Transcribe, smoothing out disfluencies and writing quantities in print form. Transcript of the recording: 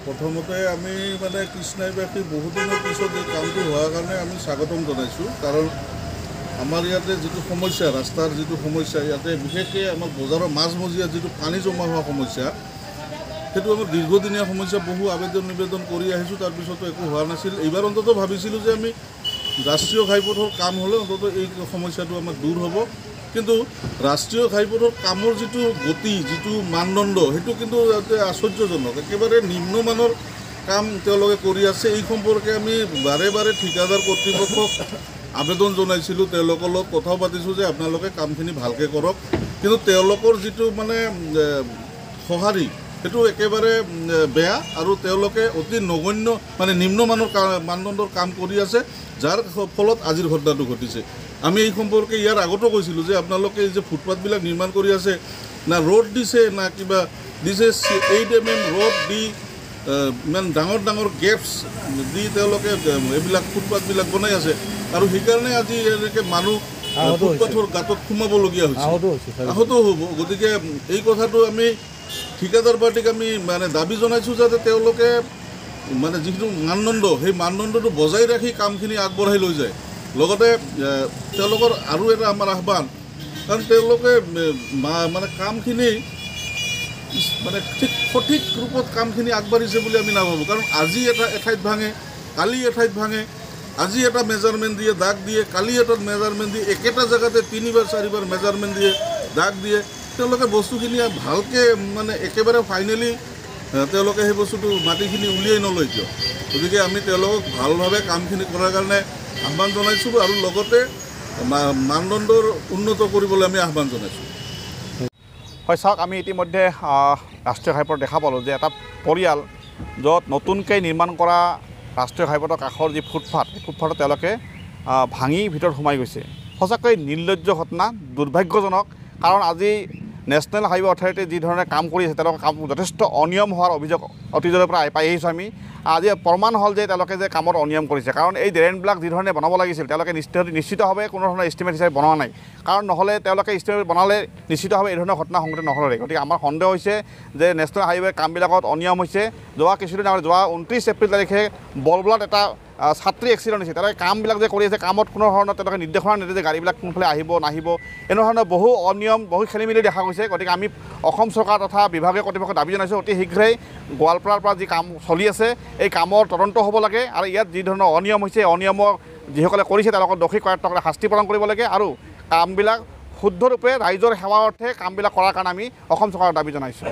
প্ৰথমতে আমি মানে কৃষ্ণাইবাসী বহুদিনৰ পিছত এই কামটো হোৱাৰ কাৰণে আমি স্বাগতম জনাইছোঁ। কাৰণ আমাৰ ইয়াতে যিটো সমস্যা, ৰাস্তাৰ যিটো সমস্যা, ইয়াতে বিশেষকৈ আমাৰ বজাৰৰ মাজমজিয়াত যিটো পানী জমা হোৱা সমস্যা, সেইটো আমাৰ দীৰ্ঘদিনীয়া সমস্যা। বহু আবেদন নিবেদন কৰি আহিছোঁ, তাৰপিছতো একো হোৱা নাছিল। এইবাৰ অন্ততঃ ভাবিছিলোঁ যে আমি ৰাষ্ট্ৰীয় ঘাইপথৰ কাম হ'লে অন্ততঃ এই সমস্যাটো আমাৰ দূৰ হ'ব। কিন্তু ৰাষ্ট্ৰীয় ঘাইপথৰ কামৰ যিটো গতি, যিটো মানদণ্ড, সেইটো কিন্তু আশ্চৰ্যজনক। একেবাৰে নিম্নমানৰ কাম তেওঁলোকে কৰি আছে। এই সম্পৰ্কে আমি বাৰে বাৰে ঠিকাদাৰ কৰ্তৃপক্ষক আবেদন জনাইছিলোঁ, তেওঁলোকৰ লগত কথাও পাতিছোঁ যে আপোনালোকে কামখিনি ভালকৈ কৰক। কিন্তু তেওঁলোকৰ যিটো মানে সঁহাৰি, সেইটো একেবাৰে বেয়া। আৰু তেওঁলোকে অতি নগণ্য মানে নিম্নমানৰ মানদণ্ডৰ কাম কৰি আছে, যাৰ ফলত আজিৰ ঘটনাটো ঘটিছে। আমি এই সম্পৰ্কে ইয়াৰ আগতো কৈছিলোঁ যে আপোনালোকে এই যে ফুটপাথবিলাক নিৰ্মাণ কৰি আছে, না ৰ'ড দিছে না কিবা দিছে, 8 mm ৰ'ড দি ইমান ডাঙৰ ডাঙৰ গেপছ দি তেওঁলোকে এইবিলাক ফুটপাথবিলাক বনাই আছে। আৰু সেইকাৰণে আজি এনেকৈ মানুহ ফুটপাথৰ গাঁতত সোমাবলগীয়া হৈছে, আহত হ'ব। গতিকে এই কথাটো আমি ঠিকাদাৰ পাৰ্টিক আমি মানে দাবী জনাইছোঁ যাতে তেওঁলোকে মানে যিটো মানদণ্ড, সেই মানদণ্ডটো বজাই ৰাখি কামখিনি আগবঢ়াই লৈ যায়। লগতে তেওঁলোকৰ আৰু এটা আমাৰ আহ্বান, কাৰণ তেওঁলোকে মানে কামখিনি মানে সঠিক ৰূপত কামখিনি আগবাঢ়িছে বুলি আমি নাভাবোঁ। কাৰণ আজি এঠাইত ভাঙে, কালি এঠাইত ভাঙে, আজি এটা মেজাৰমেণ্ট দিয়ে, দাগ দিয়ে, কালি এটা মেজাৰমেণ্ট দিয়ে, একেটা জেগাতে 3বাৰ 4বাৰ মেজাৰমেণ্ট দিয়ে, দাগ দিয়ে। তেওঁলোকে বস্তুখিনি ভালকৈ মানে একেবাৰে ফাইনেলি তেওঁলোকে সেই বস্তুটো মাটিখিনি উলিয়াই নলয় কিয়। গতিকে আমি তেওঁলোকক ভালভাৱে কামখিনি কৰাৰ কাৰণে আহ্বান জনাইছোঁ, আৰু লগতে মানদণ্ডৰ উন্নত কৰিবলৈ আমি আহ্বান জনাইছোঁ। হয়, চাওক, আমি ইতিমধ্যে ৰাষ্ট্ৰীয় ঘাইপথ দেখা পালোঁ যে এটা পৰিয়াল য'ত নতুনকৈ নিৰ্মাণ কৰা ৰাষ্ট্ৰীয় ঘাইপথৰ কাষৰ যি ফুটপাথ, সেই ফুটপাথত তেওঁলোকে ভাঙি ভিতৰত সোমাই গৈছে। সঁচাকৈ নিৰ্লজ্জ ঘটনা, দুৰ্ভাগ্যজনক। কাৰণ আজি নেশ্যনেল হাইৱে অথৰিটিয়ে যি ধৰণে কাম কৰি আছে, তেওঁলোকৰ কাম যথেষ্ট অনিয়ম হোৱাৰ অভিযোগ অতীজৰে পৰা পাই আহিছোঁ আমি। আজি প্ৰমাণ হ'ল যে তেওঁলোকে যে কামত অনিয়ম কৰিছে। কাৰণ এই ড্ৰেইনবিলাক যি ধৰণে বনাব লাগিছিল, তেওঁলোকে নিশ্চিতভাৱে কোনো ধৰণৰ এষ্টিমেট হিচাপে বনোৱা নাই। কাৰণ নহ'লে তেওঁলোকে এষ্টিমেট বনালে নিশ্চিতভাৱে এই ধৰণৰ ঘটনা সংঘটিত নহ'লে। গতিকে আমাৰ সন্দেহ হৈছে যে নেশ্যনেল হাইৱে কামবিলাকত অনিয়ম হৈছে। যোৱা কিছুদিন আগত, যোৱা 29 এপ্ৰিল তাৰিখে বলবলাত এটা ছাত্ৰী এক্সিডেণ্ট হৈছে। তেওঁলোকে কামবিলাক যে কৰি আছে, কামত কোনো ধৰণৰ তেওঁলোকে নিৰ্দেশনা নিদিয়ে যে গাড়ীবিলাক কোনফালে আহিব নাহিব, এনেধৰণৰ বহু অনিয়ম, বহু খেলিমেলি দেখা গৈছে। গতিকে আমি অসম চৰকাৰ তথা বিভাগীয় কৰ্তৃপক্ষক দাবী জনাইছোঁ, অতি শীঘ্ৰেই গোৱালপাৰাৰ পৰা যি কাম চলি আছে, এই কামৰ তদন্ত হ'ব লাগে। আৰু ইয়াত যি ধৰণৰ অনিয়ম হৈছে, অনিয়মৰ যিসকলে কৰিছে তেওঁলোকক দোষী কৰায়ত্বসকলে শাস্তি প্ৰদান কৰিব লাগে। আৰু কামবিলাক শুদ্ধৰূপে ৰাইজৰ সেৱাৰ অৰ্থে কামবিলাক কৰাৰ কাৰণে আমি অসম চৰকাৰক দাবী জনাইছোঁ।